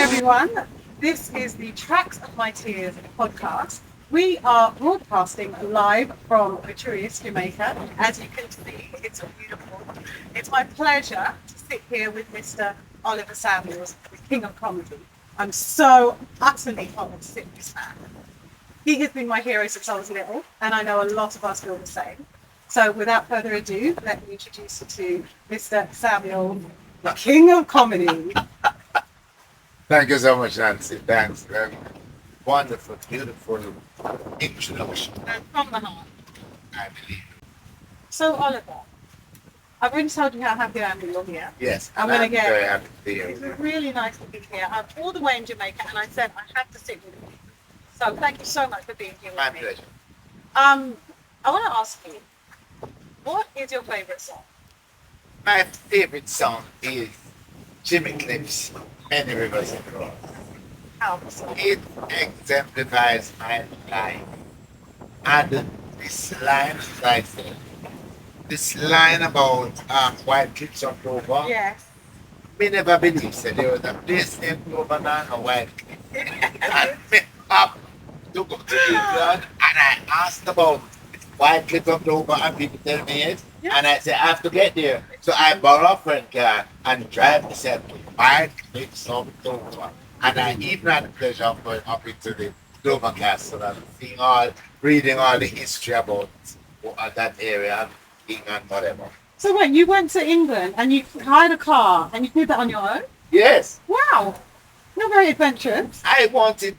everyone. This is the Tracks of My Tears podcast. We are broadcasting live from Viturious, Jamaica. As you can see, it's beautiful. It's my pleasure to sit here with Mr. Oliver Samuels, the King of Comedy. I'm so utterly honoured to sit with this man. He has been my hero since I was little, and I know a lot of us feel the same. So without further ado, let me introduce you to Mr. Samuel, the King of Comedy. Thank you so much, Nancy. Thanks. Wonderful, beautiful introduction. And from the heart. I believe. So Oliver, I've already told you how happy I am that you're here. Yes, I'm going to get. very happy to be It's here. really nice to be here. I'm all the way in Jamaica, and I said I have to sit with you. So thank you so much for being here with My me. pleasure. I want to ask you, what is your favourite song? My favorite song is Jimmy Cliff's Many Rivers Across. How so? It exemplifies my life. And this line, as I said, this line about white cliffs of Dover, Yes. me never believed that there was a place named Dover now, a white cliff. And me up to go to England, and I asked about white cliff of Dover, and people tell me it. Yeah. And I said, I have to get there. So I borrow a friend car and drive myself to white cliffs of Dover. And I even had the pleasure of going up into the Dover Castle and reading all the history about that area, England, whatever. So wait, you went to England and you hired a car and you did that on your own? Yes, Wow. You're very adventurous. I wanted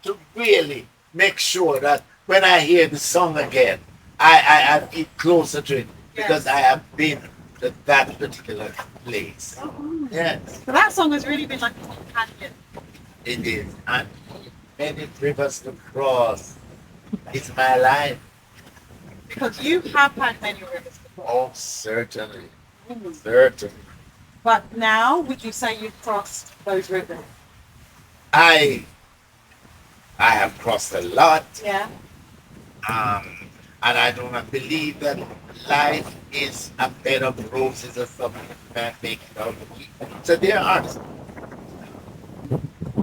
to really make sure that when I hear the song again, I feel closer to it because Yes. I have been to that particular place. Yes, So that song has really been like a companion. it is. And many rivers to cross. It's my life. Because you have had many rivers before. Oh, certainly. Mm. Certainly. But now, would you say you've crossed those rivers? I have crossed a lot. Yeah. And I do not believe that life is a bed of roses or something that make it out of it. So there are.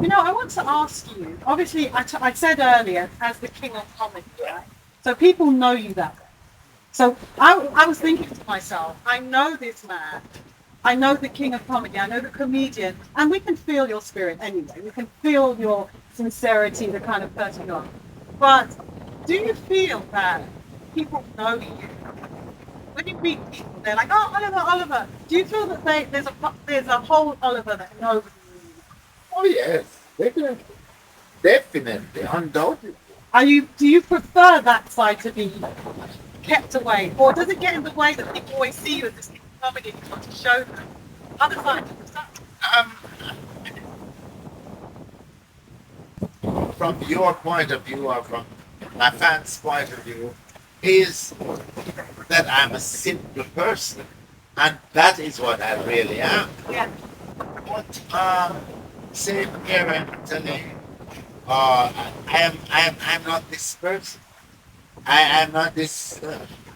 You know, I want to ask you, obviously, I said earlier, as the king of comedy, right? So people know you that way. So I was thinking to myself, I know this man. I know the king of comedy. I know the comedian. And we can feel your spirit anyway. We can feel your sincerity, the kind of person you are. But do you feel that people know you? When you meet people, they're like, oh, Oliver, Oliver. Do you feel that there's a whole Oliver that knows you? Oh, yes. Definitely. Definitely. Undoubtedly. Do you prefer that side to be kept away? Or does it get in the way that people always see you as this comedy and you want to show them other sides of yourself? From your point of view or from my fans' point of view, is that I'm a simple person. And that is what I really am. Yeah. But same here mentally, I'm not this person. I am not this.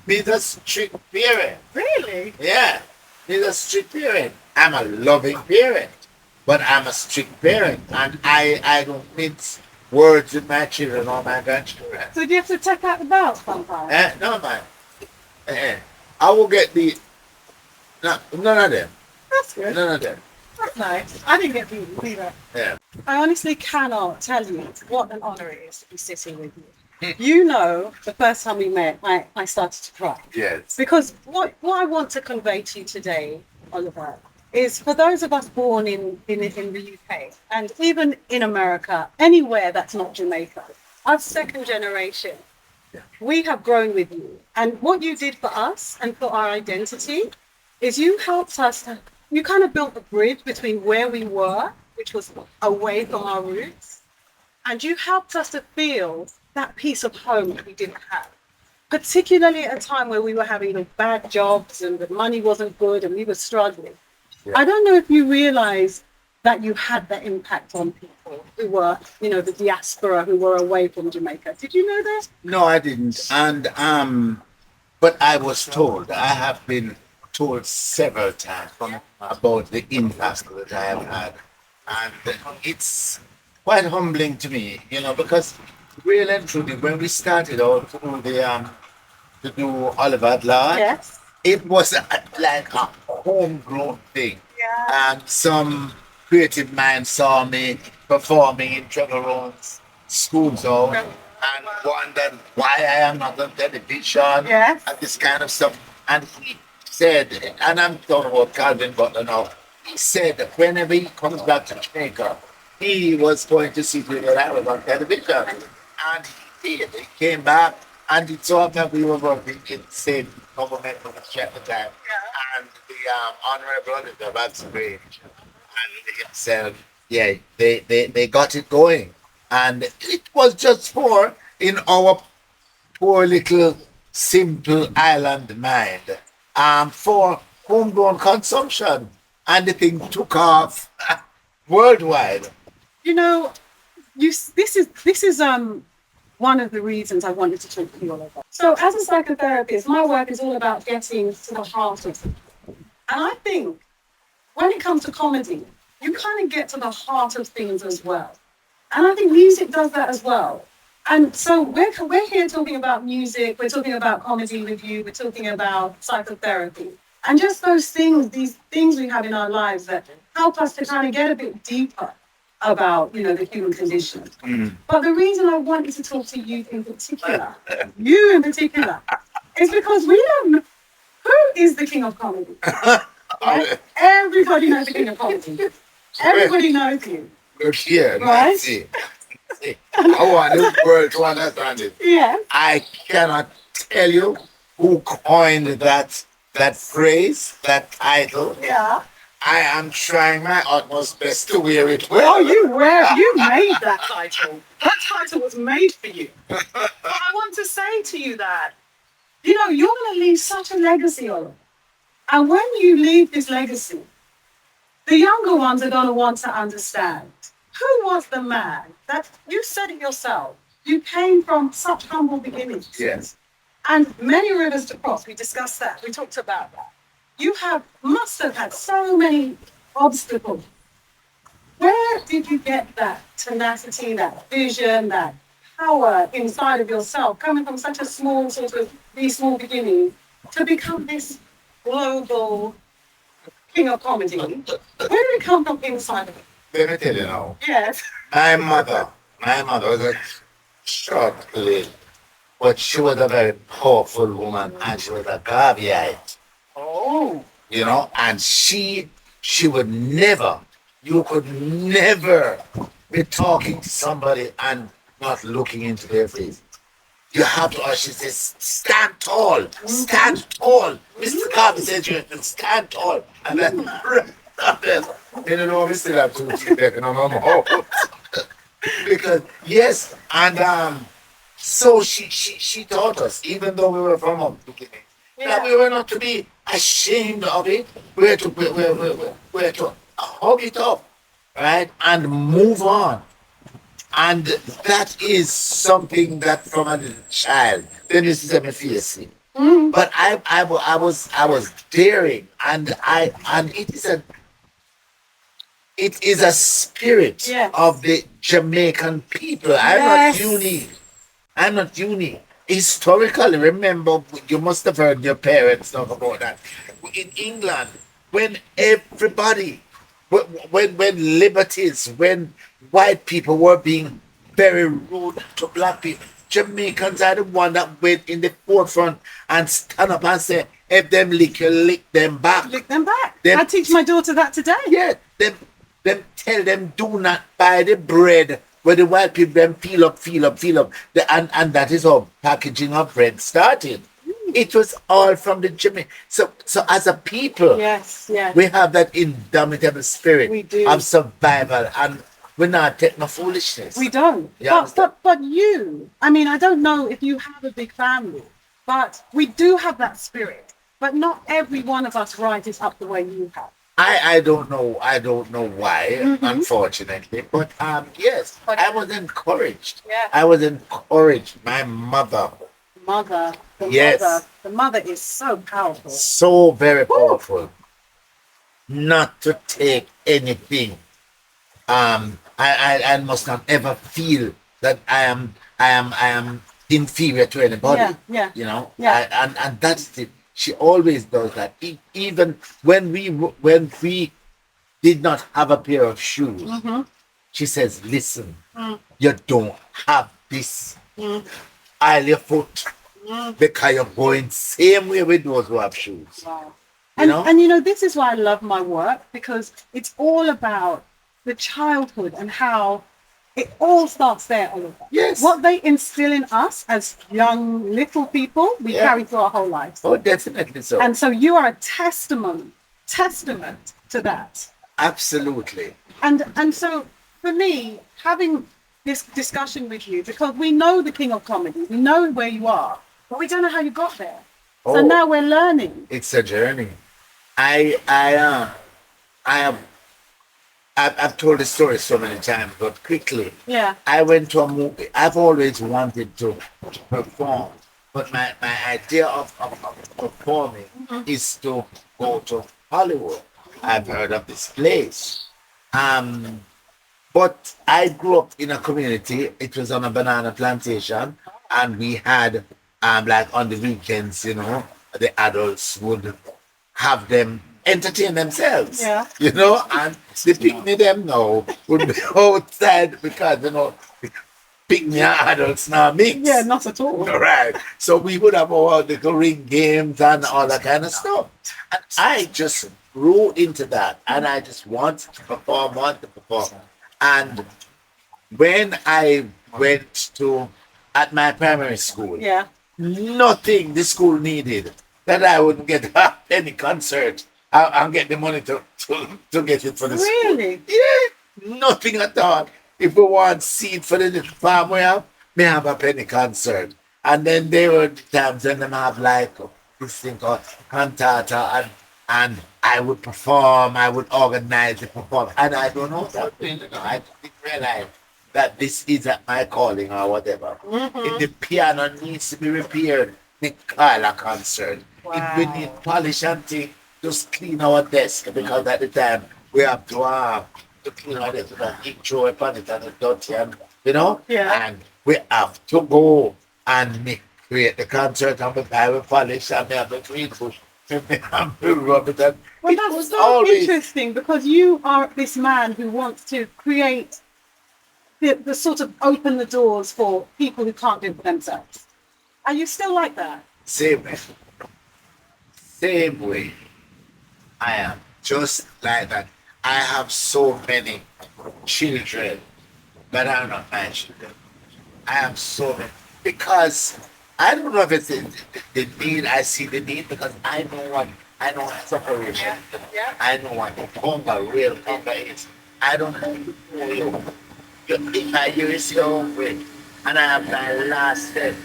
Be the strict parent. Really? Yeah, be the strict parent. I'm a loving parent, but I'm a strict parent, and I don't mince words with my children or my grandchildren. So do you have to check out the belt sometimes? No man. I will get the. No, none of them. That's good. None of them. That's nice. I didn't get beaten either. Yeah. I honestly cannot tell you what an honour it is to be sitting with you. You know, the first time we met, I started to cry. Yes. Because what I want to convey to you today, Oliver, is for those of us born in the UK and even in America, anywhere that's not Jamaica, our second generation, we have grown with you. And what you did for us and for our identity is you helped us, you kind of built a bridge between where we were, which was away from our roots, and you helped us to feel that piece of home that we didn't have. Particularly at a time where we were having bad jobs and the money wasn't good and we were struggling. Yeah. I don't know if you realize that you had that impact on people who were, the diaspora who were away from Jamaica. Did you know that? No, I didn't. And but I was told. I have been told several times about the impact that I have had and it's quite humbling to me, because really and truly, when we started out to do Oliver at Large, Yes. it was like a homegrown thing. Yeah. Some creative mind saw me performing in Trevor Rowan's school zone and wondered why I am not on television Yes. and this kind of stuff. And he said, and I'm talking about Calvin Butler now, he said that whenever he comes back to Jamaica, he was going to see that I was on television. And he did. He came back and he saw that we were working in the same government ministry at the time. And the Honorable Oliver Batsgrave and himself, yeah, they got it going. And it was just for in our poor little simple island mind for homegrown consumption. And the thing took off worldwide. You know, this is one of the reasons I wanted to talk to you all about. So, as a psychotherapist, my work is all about getting to the heart of it. And I think when it comes to comedy, you kind of get to the heart of things as well. And I think music does that as well. And so we're here talking about music, we're talking about comedy with you, we're talking about psychotherapy. And just those things, these things we have in our lives that help us to kind of get a bit deeper about, the human condition. But the reason I wanted to talk to you in particular, is because we don't know who is the king of comedy. Right? Everybody knows the king of comedy. Everybody knows you. Yeah, Right? see. I want the world to understand it. Yeah. I cannot tell you who coined that phrase, that title. Yeah. I am trying my utmost best to wear it Well, well. you made that title. That title was made for you. But I want to say to you that, you're going to leave such a legacy on it. And when you leave this legacy, the younger ones are going to want to understand who was the man that you said it yourself. You came from such humble beginnings. Yes. And many rivers to cross. We discussed that. We talked about that. You must have had so many obstacles. Where did you get that tenacity, that vision, that power inside of yourself, coming from such a these small beginnings, to become this global king of comedy? Where did it come from inside of it? Let me tell you now. Yes. My mother was a short lady, but she was a very powerful woman and she was a Garveyite. Oh. And she would never, you could never be talking to somebody and not looking into their face. You have to, she says, stand tall, Mr. Garvey says you have to stand tall. And then, we still have to keep that in our mouth. Because, yes, and so she taught us, even though we were from a beginning, that we were not to be ashamed of it. We're to hug it up, right, and move on. And that is something that from a little child, then this is a fierce. But I was daring, and it is a spirit of the Jamaican people. I'm not unique. Historically, remember, you must have heard your parents talk about that. In England, when everybody, when liberties, when white people were being very rude to black people, Jamaicans are the one that went in the forefront and stand up and say, if them lick you, lick them back. Lick them back. I teach my daughter that today. Yeah, them tell them do not buy the bread where the white people them feel up. And that is how packaging of bread started. It was all from the Jamaican. So as a people, yes, we have that indomitable spirit we do. Of survival, and we're not taking no foolishness. We don't. Yeah, but you, I mean, I don't know if you have a big family, but we do have that spirit. But not every one of us rises up the way you have. I don't know why, unfortunately. But yes, I was encouraged. Yeah. I was encouraged. My mother. The mother is so powerful. So very powerful. Not to take anything I must not ever feel that I am inferior to Yeah, anybody. yeah, You know, yeah. and that's it. She always does that. Even when we did not have a pair of shoes, Mm-hmm. she says, "Listen, Mm, you don't have this. mm, I'll your foot mm. because you're going same way with those who have shoes." Wow. You know? And you know, this is why I love my work because it's all about the childhood and how it all starts there, Oliver. Yes. What they instill in us as young little people, we Yeah. carry through our whole lives. Oh, definitely so. And so you are a testament to that. Absolutely. And so for me, having this discussion with you, because we know the king of comedy, we know where you are, but we don't know how you got there. So Oh, now we're learning. it's a journey. I have I've told the story so many times, but quickly, Yeah. I went to a movie. I've always wanted to perform, but my idea of performing Mhm. is to go to Hollywood. I've heard of this place. Um, but I grew up in a community. It was on a banana plantation, and we had like on the weekends, the adults would have them entertain themselves, Yeah. and the picnic them now would be outside because picnic and adults now Yeah, mix. not at all. Right. So we would have our little ring games and all that kind of stuff. And I just grew into that and I just wanted to perform. And when I went to at my primary school, Yeah. nothing the school needed that I wouldn't get any concert and get the money to get it for the school. Really? Yeah, nothing at all. If we want seed for the little farm we have, may have a penny concert. And then there were times when them have like this thing called cantata and I would perform, I would organize the perform. And I don't know what I'm doing, I didn't realize that this isn't my calling or whatever. If the piano needs to be repaired, they call a concert. If we need Wow. polish and thing, just clean our desk because at the time we have to clean our desk with an ink throw upon it and it's dirty Yeah. and we have to go and create the concert and we buy with polish and we have the green bush and we rub it and Well, it that's was so always interesting because you are this man who wants to create the sort of open the doors for people who can't do it for themselves. Are you still like that? same way. Same way. I am just like that. I have so many children, but I'm not my children. I have so many because I don't know if it's the need. I see the need because I know what separation. Yeah. I know what hunger, real hunger is. I don't know you. If I use your way and I have my last step,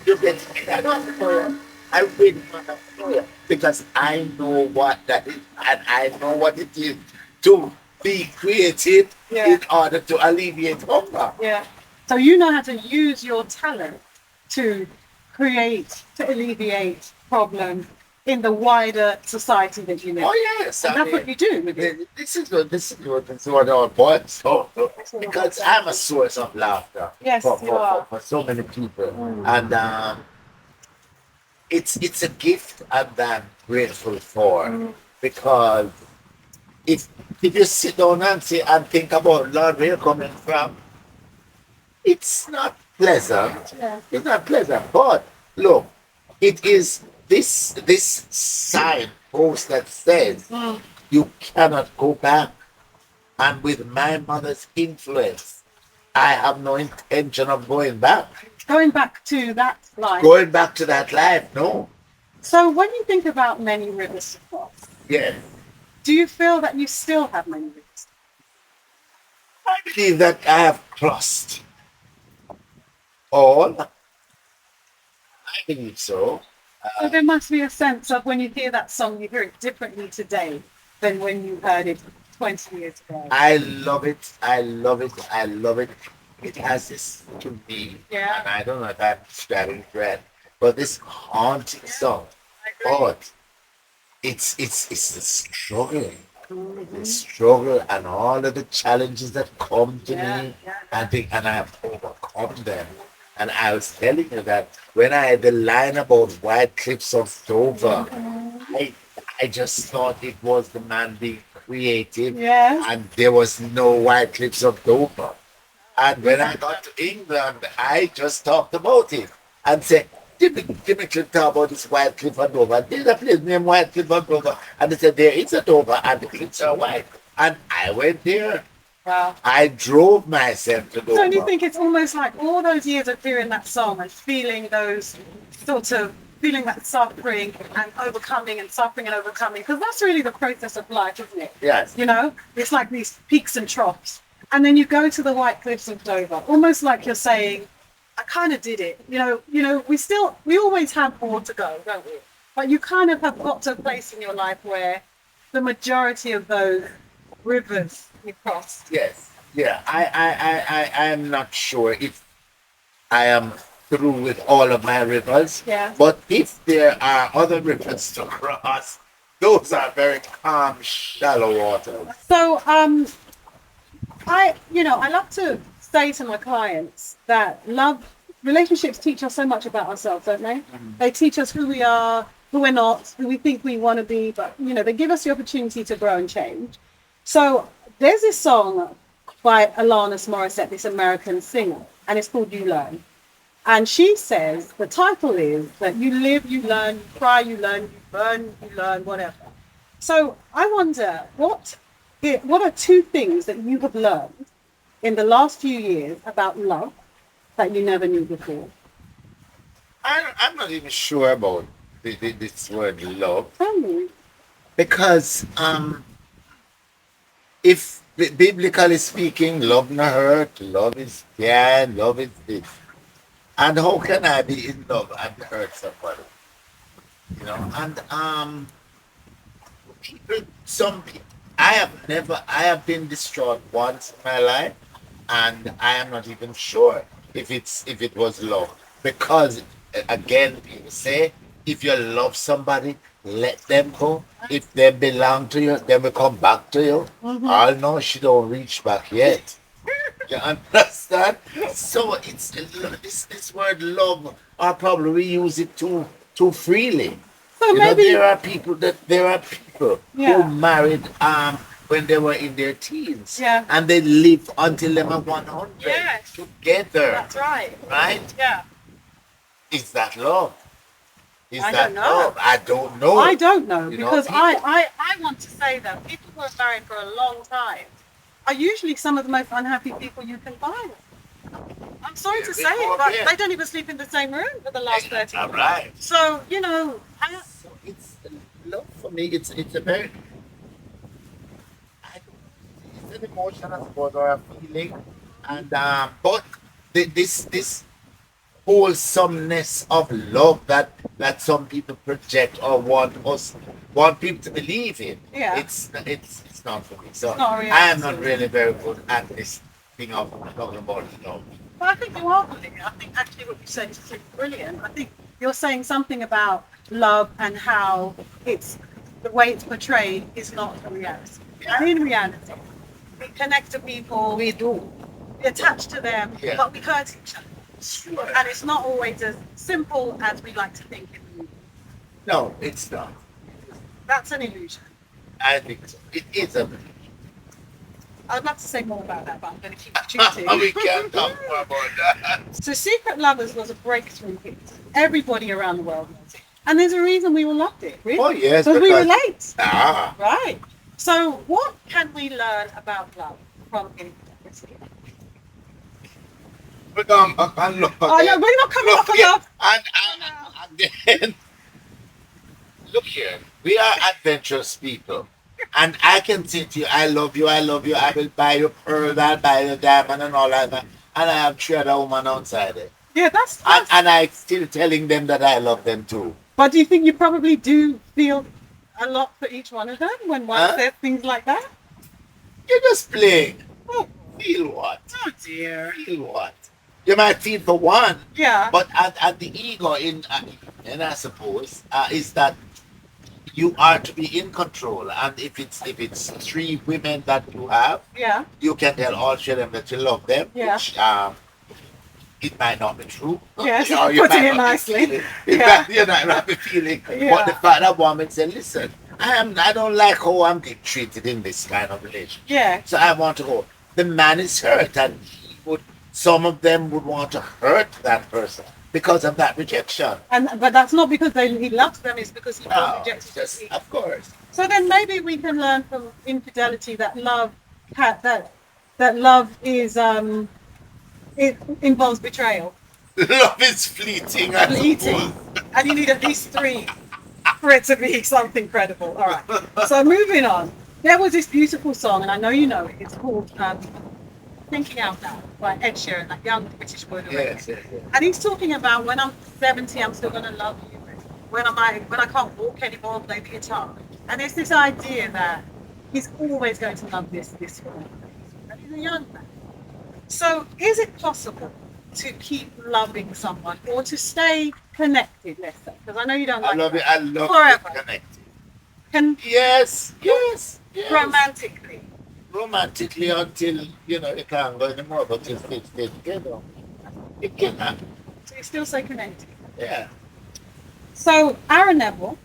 you get I don't know. I win for you because I know what that is and I know what it is to be creative Yeah. in order to alleviate hunger. Yeah. So you know how to use your talent to create, to alleviate problems in the wider society that you live in. Oh yes, And I that's what mean you do with it. this is what our boys so because I'm a source of laughter Yes, you are. for so many people Mm. and it's a gift I'm grateful for Mm. because if if you sit down and say and think about Lord where you're coming from, it's not pleasant. Yeah. It's not pleasant. But look, it is this sign post that says Mm. you cannot go back. And with my mother's influence, I have no intention of going back. Going back to that life. Going back to that life, no. So when you think about many rivers to cross, Yes. do you feel that you still have many rivers? I believe that I have crossed all. I believe so. So there must be a sense of when you hear that song, you hear it differently today than when you heard it 20 years ago. I love it. I love it. I love it. It has this to me. Yeah. And I don't know if I'm starting red, but this haunting song. I agree. But it's a struggle. the Mhm. struggle and all of the challenges that come to Yeah, me, yeah, and yeah. think, and I have overcome them. And I was telling you that when I had the line about White Cliffs of Dover, Mhm. I I just thought it was the man being creative, Yes. and there was no White Cliffs of Dover. And when I got Exactly. to England, I just talked about it and said, Jimmy Cliff talk about this White Cliff and Dover. There's a place named White Cliff and Dover. And they said, there is a Dover and the cliffs are white. And I went there. Wow. I drove myself to Don't you Dover. think it's almost like all those years of hearing that song and feeling those sort of feeling that suffering and overcoming and suffering and overcoming? Because that's really the process of life, isn't it? Yes. You know, it's like these peaks and troughs. And then you go to the White Cliffs of Dover, almost like you're saying, I kind of did it. We always have more to go, don't we? But you kind of have got to a place in your life where the majority of those rivers you crossed. Yes. Yeah. I am not sure if I am through with all of my rivers. Yeah. But if there are other rivers to cross, those are very calm, shallow waters. So I love to say to my clients that relationships teach us so much about ourselves, don't they? They teach us who we are, who we're not, who we think we want to be, but they give us the opportunity to grow and change. So there's this song by Alanis Morissette, this American singer, and it's called You Learn. And she says the title is that you live, you learn, you cry, you learn, you burn, you learn, whatever. So I wonder what are two things that you have learned in the last few years about love that you never knew before? I'm not even sure about this word love Tell me. because if biblically speaking, love no hurt, love is kind, love is this. And how can I be in love and hurt somebody? And some people, I have been distraught once in my life, and I am not even sure if it was love, because again, people say if you love somebody, let them go. If they belong to you, they will come back to you. Mm-hmm. I know she don't reach back yet. You understand? So it's this word love, or probably we use it too freely. So maybe, There are people who yeah, married when they were in their teens, yeah, and they live until they were 100 yes, together, that's right. right? Yeah, Is that love? Is I don't that know. love? I don't I know. don't know because People. I want to say that people who are married for a long time are usually some of the most unhappy people you can find. I'm sorry Yeah, to they say go it, up but there. they don't even sleep in the same room for the last 30 All years. right. So, So it's love for me. It's a very I don't it's an emotion, I suppose, or a feeling, and but this wholesomeness of love that some people project or want people to believe in. yeah, It's not for me. it's So not a I am not reality. really very good at this thing of talking about love. But I think you are brilliant. I think actually what you said is really brilliant. I think you're saying something about love and how it's the way it's portrayed is not a reality. And Yeah, in reality, we connect to people, we do. we attach to them, Yeah, but we hurt each other. sure. And it's not always as simple as we like to think in the movie. No, it's not. That's an illusion. I think so. It is a. I'd love to say more about that, but I'm going to keep We cheating. can't talk more about that. So Secret Lovers was a breakthrough hit. Everybody around the world knows it. And there's a reason we all loved it, really. Oh yes, Because we because relate. ah, Right. So what can we learn about love from infidelity? but and look Oh no, again. we're not coming off Look of here, love. and, Oh, no. and then look here. We are adventurous people. And I can say to you, I love you, I love you, I will buy you pearl, I'll buy you diamond and all that. And I have three other women outside it. Yeah, that's. And I still telling them that I love them too. But do you think you probably do feel a lot for each one of them when one Huh? says things like that? You're just playing. Oh, Feel what? oh dear. Feel what? You might feel for one, Yeah. but at the ego in I suppose, is that you are to be in control. And if it's three women that you have, Yeah. you can tell all three of them that you love them, Yeah. which it might not be true. Yes. Or you Putting might it not be nicely. feeling. In Yeah. fact, you might not be feeling. But the Yeah. fact that woman said, listen, I don't like how I'm being treated in this kind of relationship. Yeah. So I want to go. The man is hurt, and some of them would want to hurt that person because of that rejection. But that's not because he loves them. It's because he felt No, rejected. just of course. So then maybe we can learn from infidelity that that love is it involves betrayal. Love is fleeting, I Fleeting. suppose. And you need at least three for it to be something credible. All right. So moving on. There was this beautiful song, and I know you know it. It's called Thinking Out Loud by Ed Sheeran, that young British boy. Yes, yes, yes. And he's talking about when I'm 70, I'm still gonna love you. When I can't walk anymore, I'll play the guitar. And it's this idea that he's always going to love this woman. And he's a young man. So is it possible to keep loving someone or to stay connected, let's say? Because I know you don't I like love that. it. I love Forever. being connected. Can Yes, yes, yes. romantically. Romantically until you can't go anymore, but you still stay together. It can happen. So you still stay connected. Yeah. So Aaron Neville,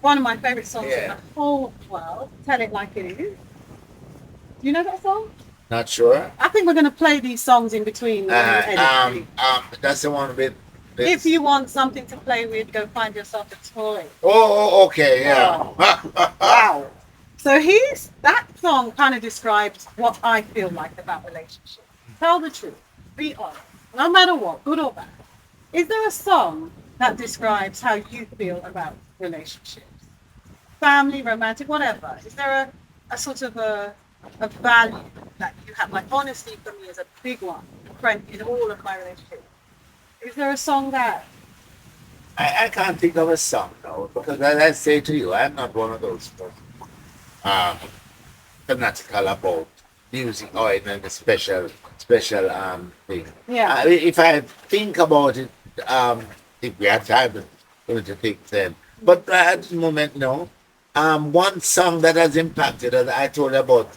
one of my favourite songs in Yeah. the whole world, Tell It Like It Is. Do you know that song? Not sure. I think we're going to play these songs in between. when we edit. That's the one with. If you want something to play with, go find yourself a toy. Okay, yeah. Wow. So that song kind of describes what I feel like about relationships. Tell the truth. Be honest. No matter what, good or bad. Is there a song that describes how you feel about relationships? Family, romantic, whatever. Is there a sort of a value that you have? Like honesty for me is a big one, friend in all of my relationships. Is there a song that I can't think of a song now because, as I say to you, I'm not one of those people, fanatical about music or even a special thing. Yeah. If I think about it, if we have time to think then. But at the moment, no. One song that has impacted us, I told you about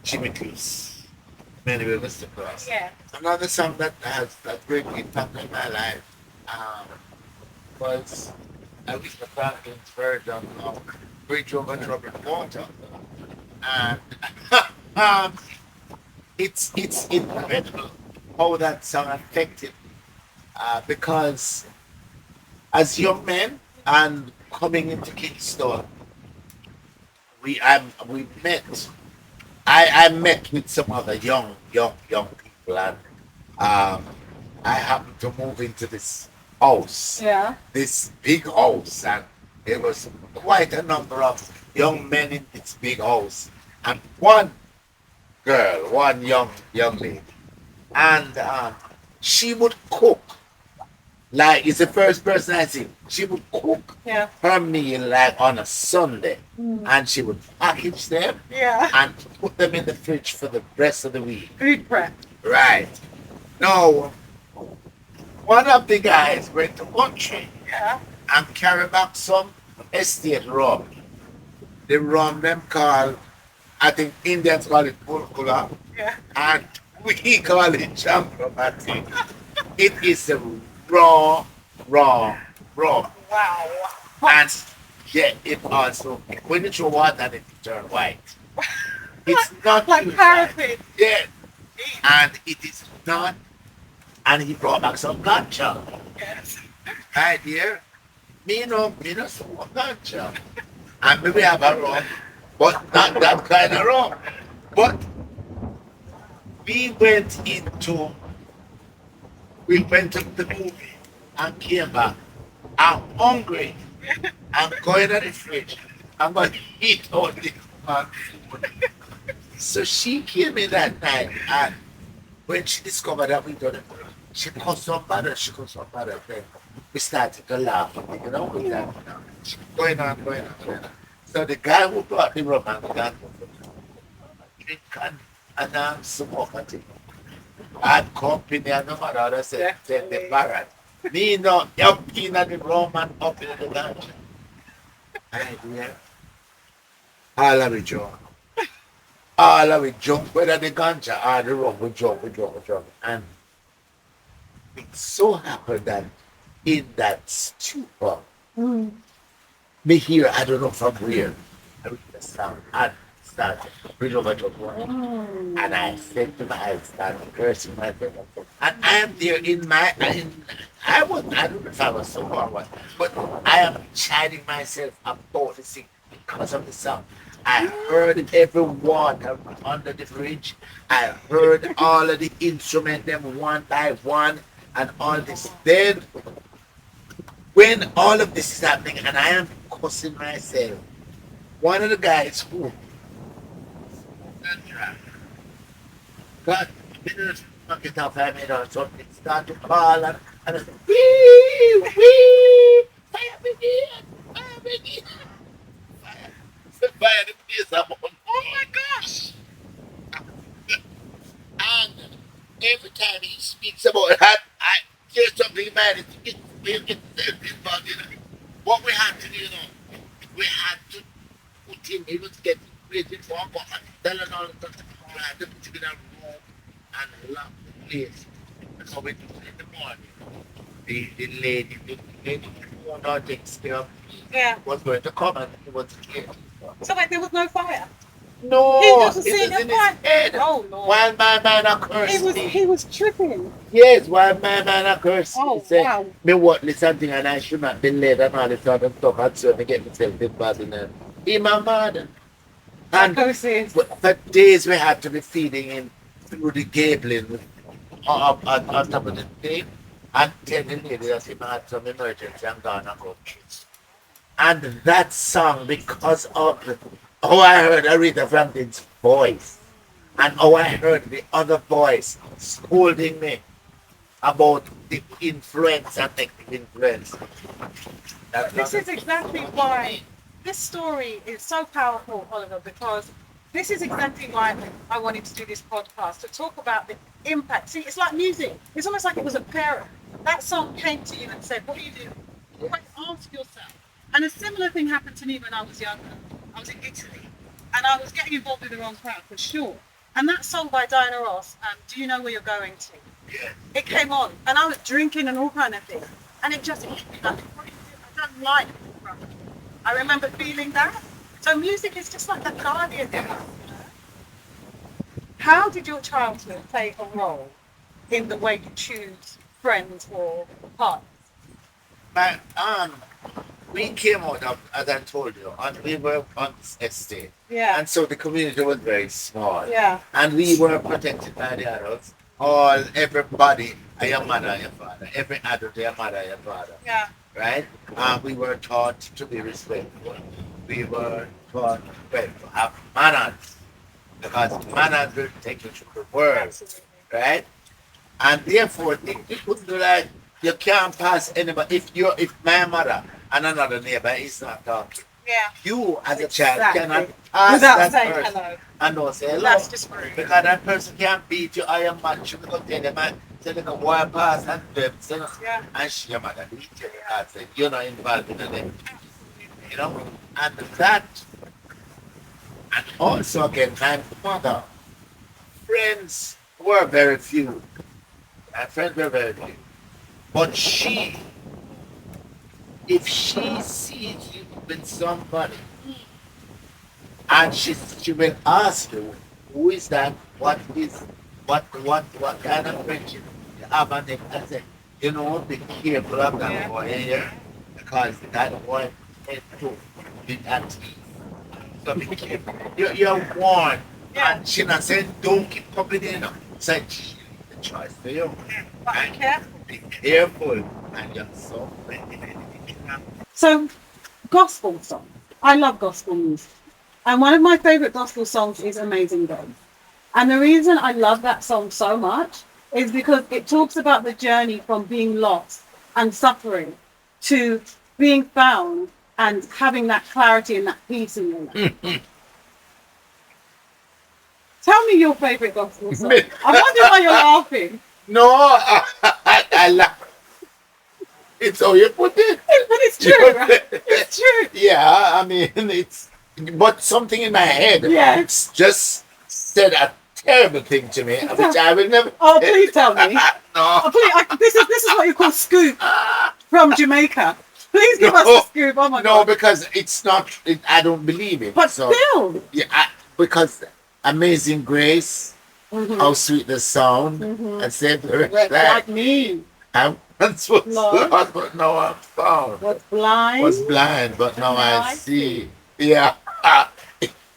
Jimmy Cliff's Many Rivers to Cross. Yeah. Another song that has a great impact in my life was Aretha Franklin's version of Bridge Over Troubled Water. And it's incredible how that song affected because as young men and coming into Kingston, we met. I met with some other young people, and I happened to move into this house, Yeah. this big house, and there was quite a number of young men in this big house, and one girl, one young lady, and she would cook. Like it's the first person I see. She would cook Yeah. her meal like on a Sunday, and she would package them Yeah. and put them in the fridge for the rest of the week. Food prep. Right. Now, one of the guys went to country Yeah. and carried back some estate rum. The rum them call, I think Indians call it purkula, Yeah. and we call it champramati. It is a raw rum. Wow. And yeah, it also, when you throw water on it, it turns white. It's not Like too bad. paraffin. Yeah. And it is not. And he brought back some ganja. Yes. My dear, me no smoke ganja. And maybe have a rum, but not that kind of rum. But we went to the movie and came back. I'm hungry. I'm going to the fridge. I'm going to eat all this man food. So she came in that night, and when she discovered that we done it, she caused some bother. Then we started to laugh, with that. Going on. So the guy who brought the rum and got drink and smoke at it. And company and no matter how they say, take the parrot. Me no up in the rum and up in the ganja. And yeah, all of it jump. All of it jump, whether the ganja or the rum, we jump. And it so happened that in that stupor, Mm. me here, I don't know from where, I read the sound and started bring over to one. And I said to my I started cursing myself. And I am there in my I don't know if I was so or what, but I am chiding myself about the thing because of the sound. I heard everyone under the bridge. I heard all of the instruments them one by one and all this. Then when all of this is happening and I am cussing myself, one of the guys who got a minute bucket of famine or something, start to call and I said, wee, fire brigade, fire brigade, fire, fire the place up on. Oh my gosh! And every time he speaks about that, I hear something about it. We get involved in it. What we had to do, we had to put him, he was getting waiting for a button, telling all the stuff. We had to put him in a room and lock the place. So we do it in the morning. The lady who owned our takes care of me Yeah. was going to come and he was here. So like there was no fire. No, He wasn't it seeing was a in his fire. head. Oh Lord. While my man accursed me. He was tripping. Yes, while my man accursed me. Oh Said, wow. me worthless something and I should not be led and all this other stuff and so me get myself involved in it. In my mother. And Psychosis. for days we had to be feeding him through the gabling on top of the thing and tell the lady that he had some emergency and gone and go. And that song, because of how I heard Aretha Franklin's voice and how I heard the other voice scolding me about the influence and negative influence. This is exactly why this story is so powerful, Oliver, because this is exactly why I wanted to do this podcast, to talk about the impact. See, it's like music. It's almost like it was a parent. That song came to you and said, what do you do? Always ask yourself. And a similar thing happened to me when I was younger. I was in Italy and I was getting involved with the wrong crowd for sure. And that song by Diana Ross, Do You Know Where You're Going To? It came on and I was drinking and all kind of things. And it just hit me like, I don't like it. I remember feeling that. So music is just like a guardian. How did your childhood play a role in the way you choose friends or partners? My we came out of, as I told you, and we were on this estate. Yeah. And so the community was very small. Yeah. And we were protected by the adults. Everybody, your mother, your father. Every adult, your mother, your father. Yeah. Right? We were taught to be respectful. We were taught to have manners. Because manners will take you through the world. Absolutely. Right? And therefore, if you could do that, you can't pass anybody. If my mother and another neighbor is not talking, Yeah. you as a child Exactly. cannot pass Without that saying person hello. and don't say hello. That's just rude. Because that person can't beat you. I am man. She will tell them, man, say they can walk past and them, Yeah. and she your mother beat you. I say, you're not involved in them. You know? And that, and also again, my mother, friends were very few. My friends were very few. But if she sees you with somebody, and she will ask you, who is that? What kind of friendship you have? And they say, you know, be careful of that boy here, because that boy is too with that teeth. So be careful. You're warned. Yeah. And she not saying, don't keep coming in. Say, the choice for you. But be careful. Be careful. And you're so So, gospel songs. I love gospel music. And one of my favourite gospel songs is Amazing Grace. And the reason I love that song so much is because it talks about the journey from being lost and suffering to being found and having that clarity and that peace in your life. Tell me your favourite gospel song. I wonder why you're laughing. No, I laugh. It's how you put it. But it's true, right? it true? Yeah, I mean, it's, but something in my head Yes. just said a terrible thing to me, which I will never. Oh, please tell me. No. Oh, please, this is what you call scoop from Jamaica. Please give us a scoop. Oh my No, God. because it's not, I don't believe it. But So, still. yeah, because Amazing Grace, how sweet the sound, and said the rest Like me. I once was Lost. lost, but now I'm found. Was blind. Was blind, but now Now I I see. Yeah.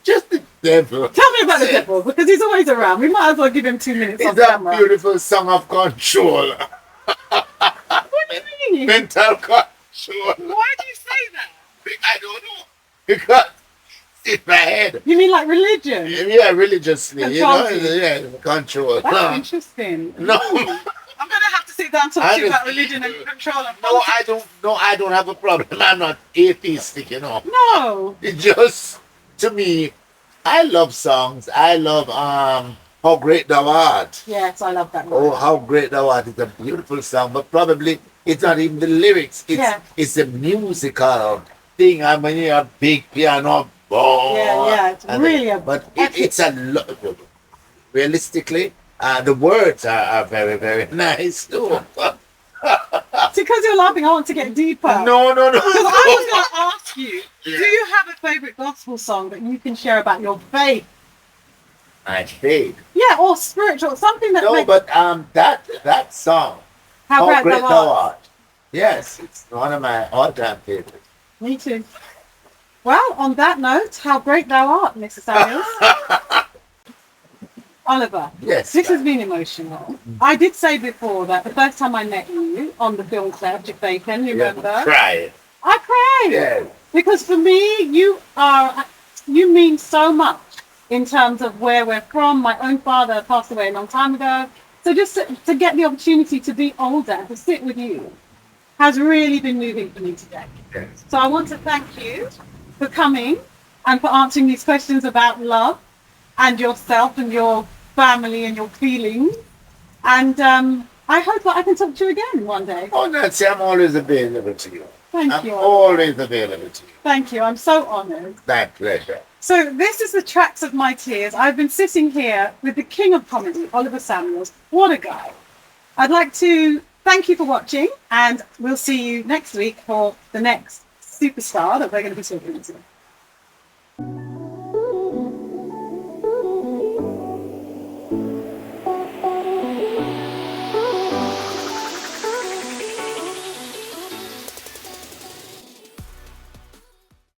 Just the devil. Tell me about the devil, because he's always around. We might as well give him 2 minutes It's off a camera. beautiful song of control. What do you mean? Mental control. Why do you say that? I don't know. Because it's in my head. You mean like religion? Yeah, religiously. Control You know, you. yeah, control. That's interesting. No. I'm going to have to sit down and talk to you about religion and control and No, politics. I don't have a problem. I'm not atheistic, you know. No. It just, to me, I love songs. I love How Great Thou Art. Yes, I love that one. Oh, How Great Thou Art is a beautiful song, but probably it's not even the lyrics. It's a musical thing. I mean, you have big piano, boom. Yeah, it's really a but epic. it's a lot. Realistically, the words are very, very nice too. Because you're laughing, I want to get deeper. No. Because I was going to ask you, do you have a favourite gospel song that you can share about your faith? My faith. Yeah, or spiritual, something that No, makes... but that song, How Great Thou Art. Yes, it's one of my all-time favorites. Me too. Well, on that note, how great thou art, Mr. Samuels. Oliver, Yes. this has been emotional. I did say before that the first time I met you on the film set of Jamaican, you remember? Cry. I cried. Yes. Because for me, you mean so much in terms of where we're from. My own father passed away a long time ago. So just to get the opportunity to be older and to sit with you has really been moving for me today. Yes. So I want to thank you for coming and for answering these questions about love and yourself and your family and your feelings. And I hope that I can talk to you again one day. Oh, Nancy, I'm always available to you. Thank you. I'm always available to you. Thank you. I'm so honoured. My pleasure. So this is the Tracks of My Tears. I've been sitting here with the king of comedy, Oliver Samuels. What a guy. I'd like to thank you for watching, and we'll see you next week for the next superstar that we're going to be talking to.